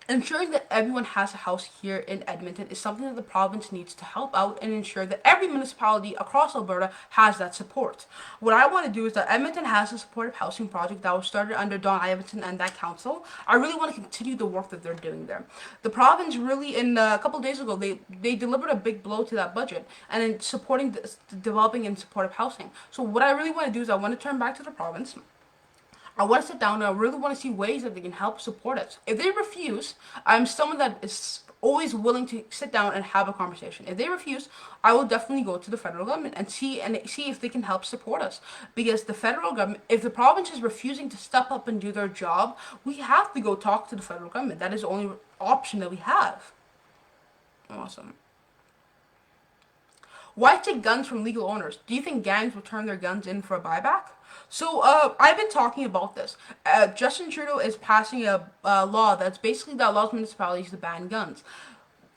Ensuring that everyone has a house here in Edmonton is something that the province needs to help out and ensure that every municipality across Alberta has that support. What I want to do is that Edmonton has a supportive housing project that was started under Don Ivinson and that council. I really want to continue the work that they're doing there. The province really, in a couple of days ago, they delivered a big blow to that budget and in supporting this, developing and supportive housing. So what I really want to do is I want to turn back to the province. I want to sit down and I really want to see ways that they can help support us. If they refuse, I'm someone that is always willing to sit down and have a conversation. If they refuse, I will definitely go to the federal government and see if they can help support us. Because the federal government, if the province is refusing to step up and do their job, we have to go talk to the federal government. That is the only option that we have. Awesome. Why take guns from legal owners? Do you think gangs will turn their guns in for a buyback? So, I've been talking about this. Justin Trudeau is passing a law that's basically that allows municipalities to ban guns.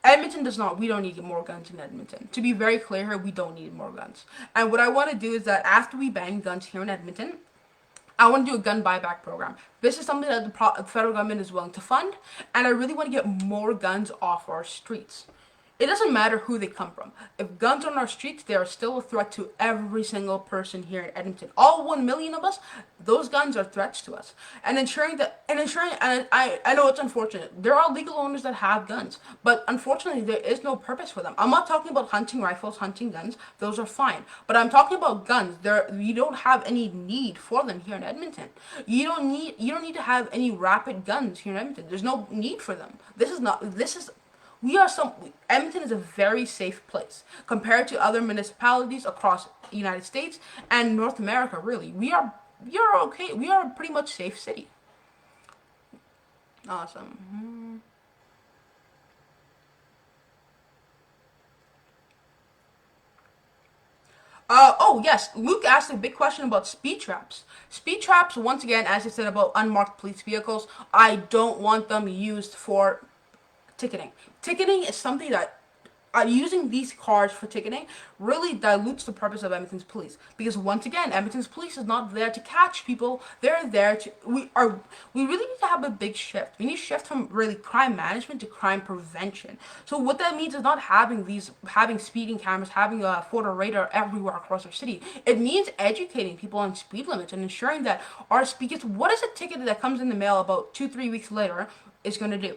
Edmonton does not. We don't need more guns in Edmonton. To be very clear here, we don't need more guns. And what I want to do is that after we ban guns here in Edmonton, I want to do a gun buyback program. This is something that the federal government is willing to fund, and I really want to get more guns off our streets. It doesn't matter who they come from. If guns are on our streets, they are still a threat to every single person here in Edmonton. All 1 million of us, those guns are threats to us. And I know it's unfortunate. There are legal owners that have guns, but unfortunately there is no purpose for them. I'm not talking about hunting rifles, hunting guns. Those are fine. But I'm talking about guns. You don't have any need for them here in Edmonton. You don't need to have any rapid guns here in Edmonton. There's no need for them. We are some Edmonton is a very safe place compared to other municipalities across the United States and North America. Really, we are okay. We are a pretty much safe city. Awesome. Oh yes, Luke asked a big question about speed traps. Speed traps, once again, as I said about unmarked police vehicles, I don't want them used for ticketing. Ticketing is something that using these cars for ticketing really dilutes the purpose of Edmonton's police. Because once again, Edmonton's police is not there to catch people. They're there to we really need to have a big shift. We need to shift from really crime management to crime prevention. So what that means is not having speeding cameras, having a photo radar everywhere across our city. It means educating people on speed limits and ensuring that our speakers, what is a ticket that comes in the mail about 2-3 weeks later is going to do?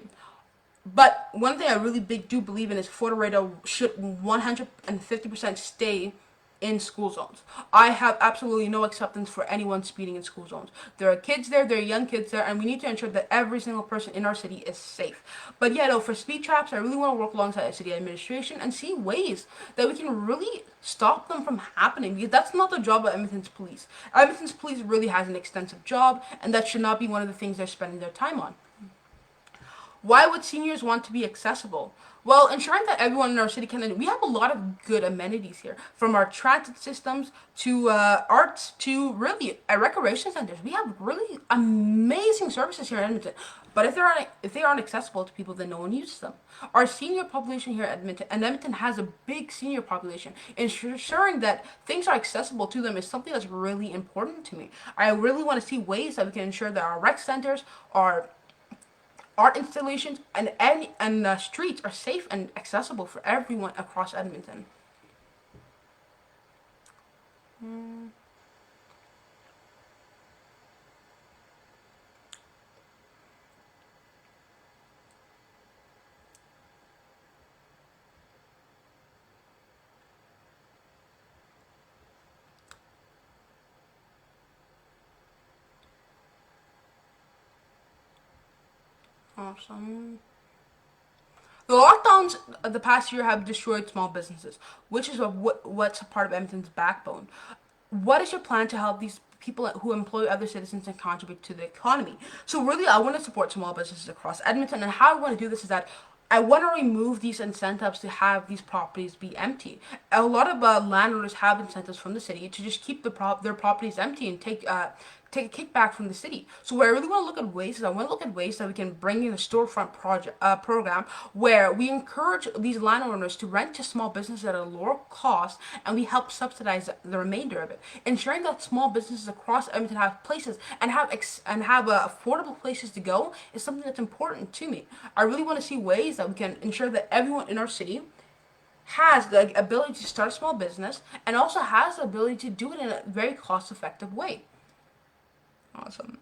But one thing I really do believe in is photo radar should 150% stay in school zones. I have absolutely no acceptance for anyone speeding in school zones. There are kids there, there are young kids there, and we need to ensure that every single person in our city is safe. But yeah, though, for speed traps, I really want to work alongside the city administration and see ways that we can really stop them from happening, because that's not the job of Edmonton's police. Edmonton's police really has an extensive job, and that should not be one of the things they're spending their time on. Why would seniors want to be accessible? Well, ensuring that everyone in our city can. We have a lot of good amenities here, from our transit systems to arts to really recreation centers. We have really amazing services here in Edmonton. But if they aren't accessible to people, then no one uses them. Our senior population here at Edmonton, and Edmonton has a big senior population. Ensuring that things are accessible to them is something that's really important to me. I really want to see ways that we can ensure that our rec centers, our art installations, and streets are safe and accessible for everyone across Edmonton. Awesome. The lockdowns of the past year have destroyed small businesses, which is what's a part of Edmonton's backbone. What is your plan to help these people who employ other citizens and contribute to the economy? So really, I want to support small businesses across Edmonton, and how I want to do this is that I want to remove these incentives to have these properties be empty. A lot of landowners have incentives from the city to just keep their properties empty and take a kickback from the city. So what I really want to look at ways is I want to look at ways that we can bring in a storefront project program where we encourage these landowners to rent to small businesses at a lower cost, and we help subsidize the remainder of it, ensuring that small businesses across Edmonton have places and have affordable places to go is something that's important to me. I really want to see ways that we can ensure that everyone in our city has the ability to start a small business and also has the ability to do it in a very cost-effective way. Awesome.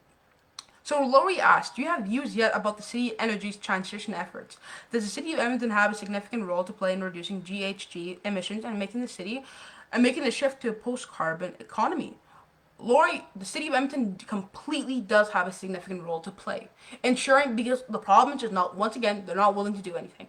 So Lori asked, do you have views yet about the city energy's transition efforts? Does the city of Edmonton have a significant role to play in reducing GHG emissions and making the shift to a post-carbon economy? Lori, the city of Edmonton completely does have a significant role to play, ensuring, because the problem is just not, once again, they're not willing to do anything.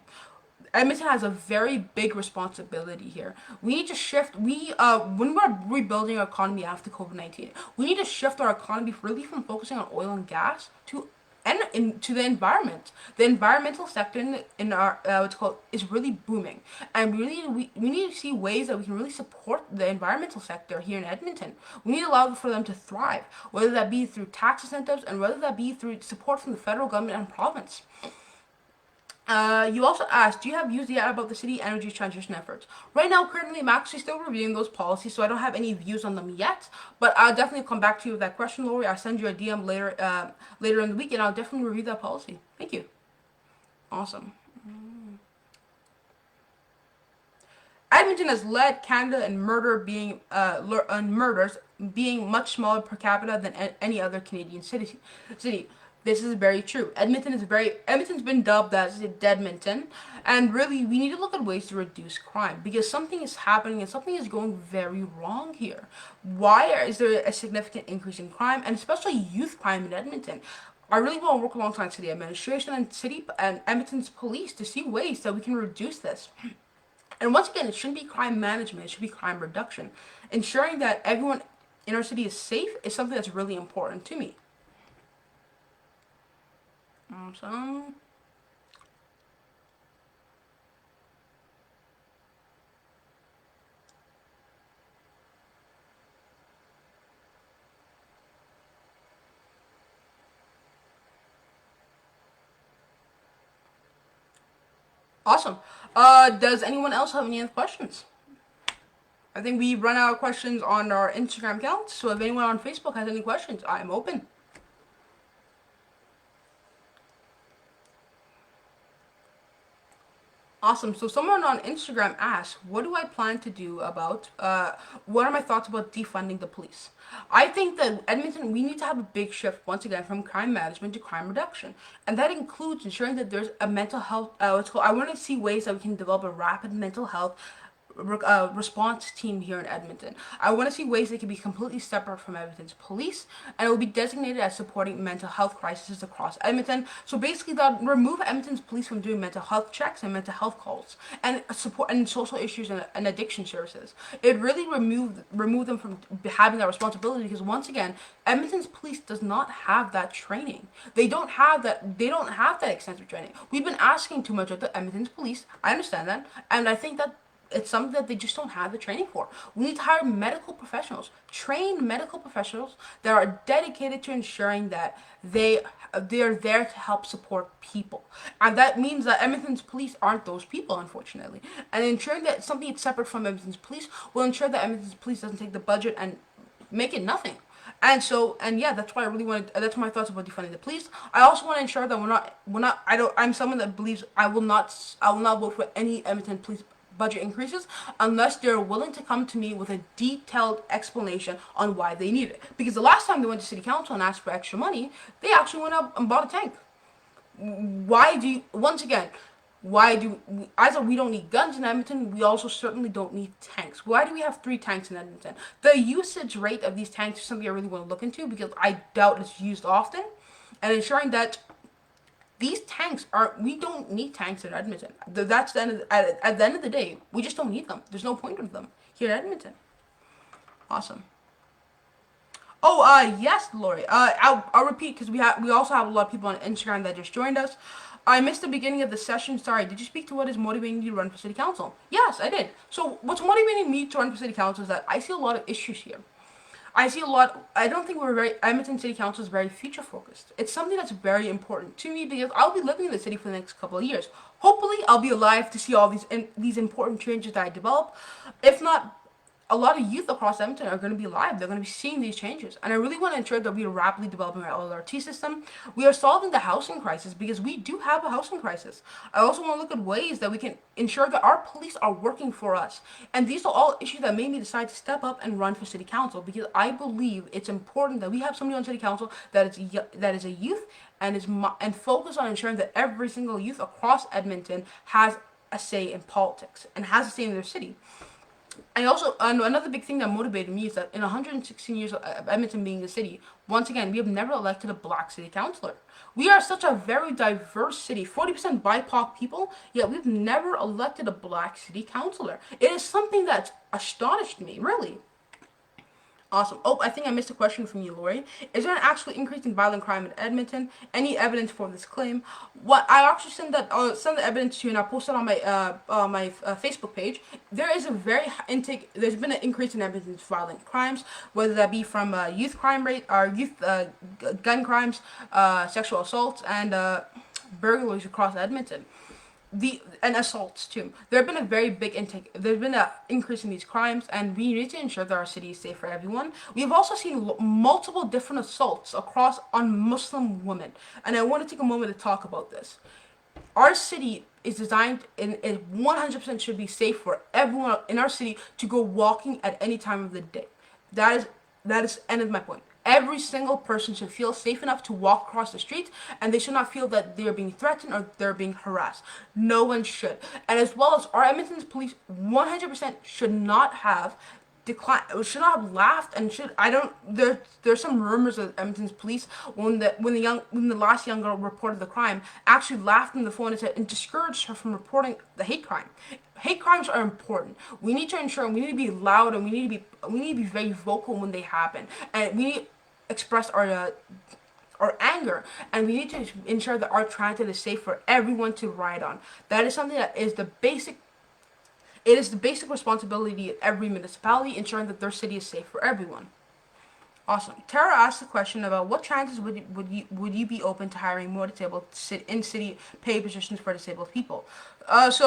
Edmonton has a very big responsibility here. We need to shift. When we're rebuilding our economy after COVID-19, we need to shift our economy really from focusing on oil and gas to the environment. The environmental sector in our what's called is really booming, and we need to see ways that we can really support the environmental sector here in Edmonton. We need to allow for them to thrive, whether that be through tax incentives and whether that be through support from the federal government and province. You also asked, do you have views yet about the city energy transition efforts? Right now, currently, I'm actually still reviewing those policies, so I don't have any views on them yet. But I'll definitely come back to you with that question, Lori. I'll send you a DM later in the week, and I'll definitely review that policy. Thank you. Awesome. Edmonton has led Canada in murders being much smaller per capita than any other Canadian city. This is very true. Edmonton's been dubbed as Deadmonton, and really we need to look at ways to reduce crime because something is happening and something is going very wrong here. Why is there a significant increase in crime, and especially youth crime in Edmonton? I really want to work alongside city administration and Edmonton's police to see ways that we can reduce this. And once again, it shouldn't be crime management, it should be crime reduction. Ensuring that everyone in our city is safe is something that's really important to me. Awesome. Awesome. Does anyone else have any other questions? I think we run out of questions on our Instagram account, so if anyone on Facebook has any questions, I'm open. Awesome. So someone on Instagram asked, what do I plan to do about, what are my thoughts about defunding the police? I think that Edmonton, we need to have a big shift once again from crime management to crime reduction. And that includes ensuring that there's a mental health, I want to see ways that we can develop a rapid mental health response team here in Edmonton. I want to see ways they can be completely separate from Edmonton's police, and it will be designated as supporting mental health crises across Edmonton. So basically, that remove Edmonton's police from doing mental health checks and mental health calls and support and social issues and addiction services. It really remove them from having that responsibility because once again, Edmonton's police does not have that training. They don't have that. They don't have that extensive training. We've been asking too much of the Edmonton's police. I understand that, and I think that it's something that they just don't have the training for. We need to hire medical professionals, trained medical professionals that are dedicated to ensuring that they are there to help support people. And that means that Edmonton's police aren't those people, unfortunately. And ensuring that something is separate from Edmonton's police will ensure that Edmonton's police doesn't take the budget and make it nothing. And yeah, that's why I really wanted. That's my thoughts about defunding the police. I also want to ensure that I'm someone that believes I will not vote for any Edmonton police budget increases unless they're willing to come to me with a detailed explanation on why they need it. Because the last time they went to city council and asked for extra money, they actually went up and bought a tank. As we don't need guns in Edmonton, we also certainly don't need tanks. Why do we have 3 tanks in Edmonton? The usage rate of these tanks is something I really want to look into because I doubt it's used often. And ensuring that these tanks we don't need tanks in Edmonton. That's the end at the end of the day, we just don't need them. There's no point of them here in Edmonton. Awesome. Oh, yes, Lori. I'll repeat because we also have a lot of people on Instagram that just joined us. I missed the beginning of the session. Sorry. Did you speak to what is motivating you to run for city council? Yes, I did. So what's motivating me to run for city council is that I see a lot of issues here. I see a lot. I don't think we're very. Edmonton City Council is very future focused. It's something that's very important to me because I'll be living in the city for the next couple of years. Hopefully, I'll be alive to see all these important changes that I develop. If not, a lot of youth across Edmonton are going to be alive. They're going to be seeing these changes. And I really want to ensure that we are rapidly developing our LRT system. We are solving the housing crisis because we do have a housing crisis. I also want to look at ways that we can ensure that our police are working for us. And these are all issues that made me decide to step up and run for city council because I believe it's important that we have somebody on city council that is a youth and and focus on ensuring that every single youth across Edmonton has a say in politics and has a say in their city. I also another big thing that motivated me is that in 116 years of Edmonton being a city, once again we have never elected a black city councilor. We are such a very diverse city, 40% BIPOC people, yet we've never elected a black city councilor. It is something that's astonished me, really. Awesome. Oh, I think I missed a question from you, Lori. Is there an actual increase in violent crime in Edmonton? Any evidence for this claim? What I actually send the evidence to you, and I posted on my Facebook page. There is a very intake. There's been an increase in Edmonton's violent crimes, whether that be from youth crime rate or youth gun crimes, sexual assaults, and burglaries across Edmonton the and assaults too. There have been a very big intake. There's been an increase in these crimes, and we need to ensure that our city is safe for everyone. We have also seen multiple different assaults across on Muslim women, and I want to take a moment to talk about this. Our city is designed and it 100% should be safe for everyone in our city to go walking at any time of the day. That is end of my point. Every single person should feel safe enough to walk across the street, and they should not feel that they're being threatened or they're being harassed. No one should. And as well as our Edmonton's police 100% should not have decline should not have laughed and should I don't there's some rumors of Edmonton's police when the last young girl reported the crime actually laughed on the phone and discouraged her from reporting the hate crime. Hate crimes are important. We need to ensure we need to be loud and we need to be very vocal when they happen, and we need to express our anger, and we need to ensure that our transit is safe for everyone to ride on. That is something that is the basic it is the basic responsibility of every municipality, ensuring that their city is safe for everyone. Awesome. Tara asked a question about what chances would you be open to hiring more disabled in city paid positions for disabled people. What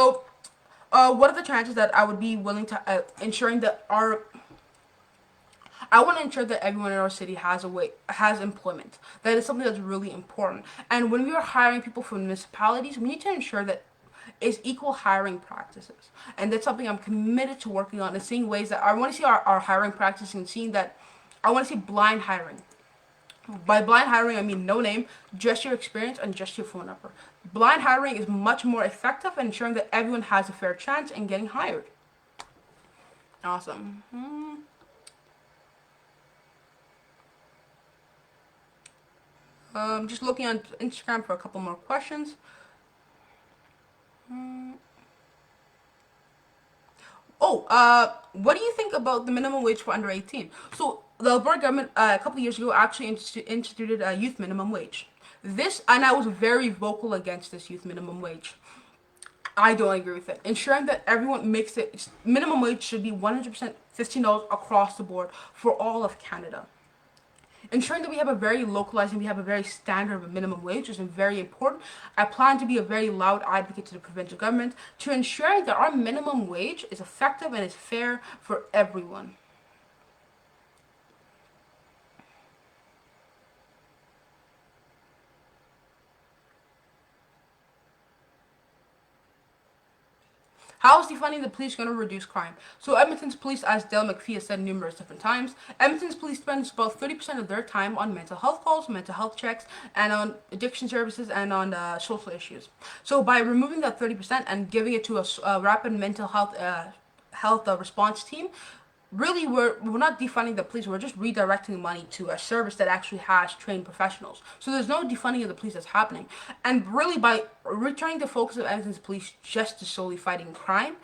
are the chances that I would be willing to ensuring that I want to ensure that everyone in our city has employment. That is something that's really important. And when we are hiring people from municipalities, we need to ensure that is equal hiring practices. And that's something I'm committed to working on and seeing ways that I want to see our hiring practices and seeing that I want to see blind hiring. By blind hiring, I mean no name, just your experience and just your phone number. Blind hiring is much more effective in ensuring that everyone has a fair chance in getting hired. Awesome. Just looking on Instagram for a couple more questions. What do you think about the minimum wage for under 18? So the Alberta government a couple of years ago actually instituted a youth minimum wage. And I was very vocal against this youth minimum wage. I don't agree with it. Ensuring that everyone makes it minimum wage should be 100% $15 across the board for all of Canada. Ensuring that we have a very localized and we have a very standard of a minimum wage is very important. I plan to be a very loud advocate to the provincial government to ensuring that our minimum wage is effective and is fair for everyone. How is defunding the police going to reduce crime? So Edmonton's police, as Dale McPhee has said numerous different times, Edmonton's police spends about 30% of their time on mental health calls, mental health checks, and on addiction services and on social issues. So by removing that 30% and giving it to a rapid mental health response team, really we're not defunding the police, we're just redirecting money to a service that actually has trained professionals. So there's no defunding of the police that's happening. And really by returning the focus of Edmonton's police just to solely fighting crime,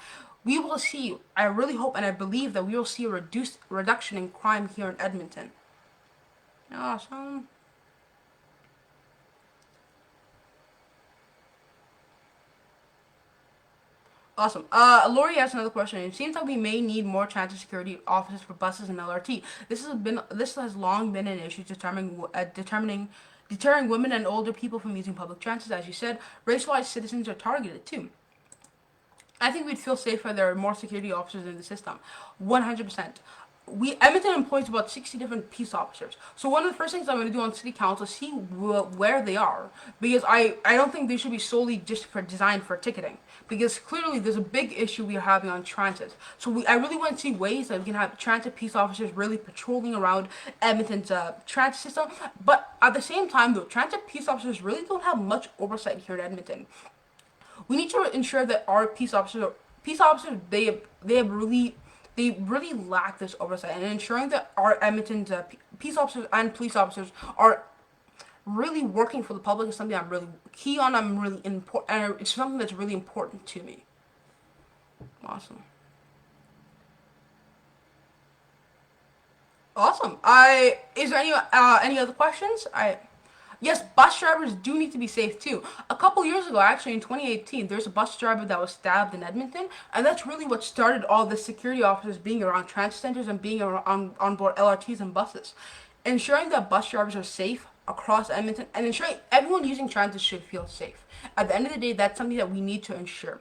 we will see, I really hope and I believe that we will see a reduction in crime here in Edmonton. Awesome. Awesome. Lori has another question. It seems like we may need more transit security officers for buses and LRT. This has long been an issue deterring women and older people from using public transit. As you said, racialized citizens are targeted too. I think we'd feel safer if there are more security officers in the system. 100%. Edmonton employs about 60 different peace officers. So one of the first things I'm going to do on city council is see where they are, because I don't think they should be solely just for designed for ticketing, because clearly there's a big issue we are having on transit. So I really want to see ways that we can have transit peace officers really patrolling around Edmonton's transit system. But at the same time though, transit peace officers really don't have much oversight here in Edmonton. We need to ensure that our peace officers they really lack this oversight, and ensuring that our Edmonton's peace officers and police officers are really working for the public is something I'm really key on. I'm really important, and it's something that's really important to me. Awesome. Awesome. Is there any other questions? Yes, bus drivers do need to be safe too. A couple years ago, actually in 2018, there's a bus driver that was stabbed in Edmonton, and that's really what started all the security officers being around transit centers and being around, on board LRTs and buses. Ensuring that bus drivers are safe across Edmonton and ensuring everyone using transit should feel safe. At the end of the day, that's something that we need to ensure.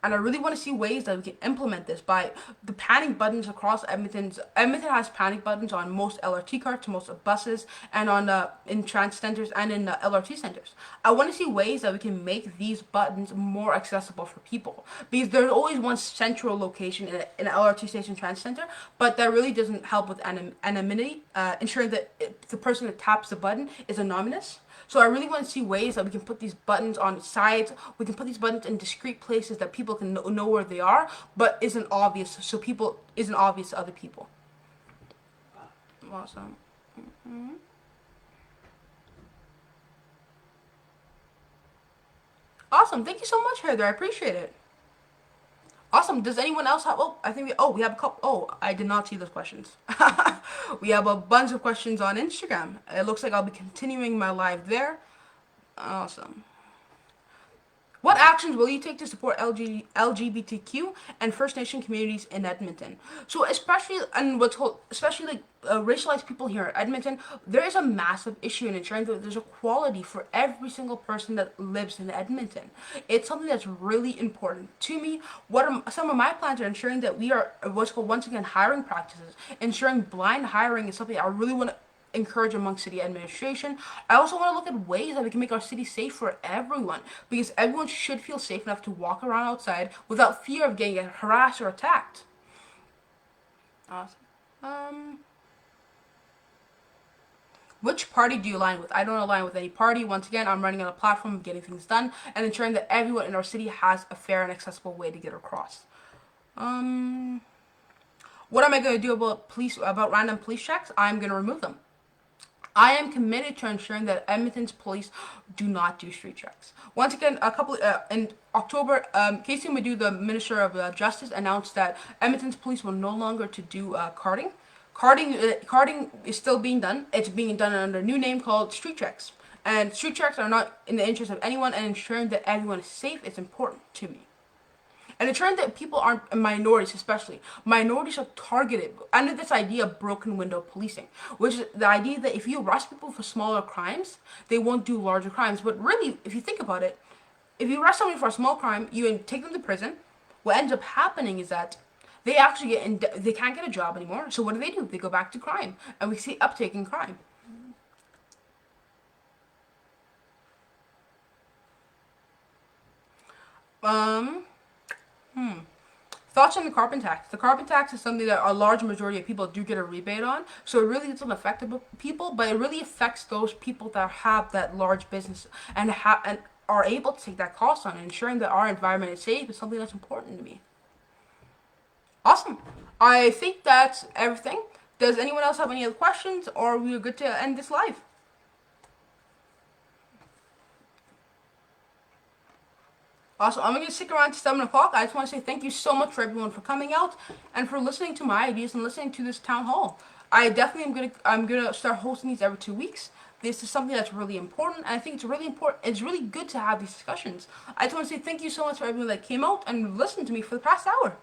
And I really want to see ways that we can implement this by the panic buttons across Edmonton has panic buttons on most LRT carts, most buses, and on in transit centers and in LRT centers. I want to see ways that we can make these buttons more accessible for people, because there's always one central location in an LRT station transit center, but that really doesn't help with anonymity, ensuring that the person that taps the button is anonymous. So I really want to see ways that we can put these buttons on sides. We can put these buttons in discrete places that people can know where they are, but isn't obvious. So people isn't obvious to other people. Awesome. Mm-hmm. Awesome. Thank you so much, Heather. I appreciate it. Awesome. Does anyone else have? Oh, I think we have a couple. Oh, I did not see those questions. We have a bunch of questions on Instagram. It looks like I'll be continuing my live there. Awesome. What actions will you take to support LGBTQ and First Nation communities in Edmonton? So especially and what's called especially like racialized people here in Edmonton, there is a massive issue in ensuring that there's equality for every single person that lives in Edmonton. It's something that's really important to me. Some of my plans are ensuring that we are what's called once again hiring practices. Ensuring blind hiring is something I really want to encourage among city administration. I also want to look at ways that we can make our city safe for everyone, because everyone should feel safe enough to walk around outside without fear of getting harassed or attacked. Awesome. Um, which party do you align with? I don't align with any party. Once again, I'm running on a platform of getting things done and ensuring that everyone in our city has a fair and accessible way to get across. Um, what am I going to do about random police checks? I'm going to remove them. I am committed to ensuring that Edmonton's police do not do street checks. Once again, in October, Casey Madu, the Minister of Justice, announced that Edmonton's police will no longer to do carding. Carding is still being done. It's being done under a new name called street checks. And street checks are not in the interest of anyone, and ensuring that everyone is safe is important to me. And ensuring that people aren't minorities, especially minorities, are targeted under this idea of broken window policing, which is the idea that if you arrest people for smaller crimes, they won't do larger crimes. But really, if you think about it, if you arrest somebody for a small crime, you take them to prison. What ends up happening is that they actually they can't get a job anymore. So what do? They go back to crime, and we see uptake in crime. Um. Thoughts on the carbon tax? The carbon tax is something that a large majority of people do get a rebate on. So it really doesn't affect the people, but it really affects those people that have that large business and are able to take that cost on. And ensuring that our environment is safe is something that's important to me. Awesome. I think that's everything. Does anyone else have any other questions, or are we good to end this live? Also, I'm going to stick around to 7 o'clock. I just want to say thank you so much for everyone for coming out and for listening to my ideas and listening to this town hall. I'm gonna start hosting these every 2 weeks. this is something that's really important, and I think it's really important. It's really good to have these discussions. I just want to say thank you so much for everyone that came out and listened to me for the past hour.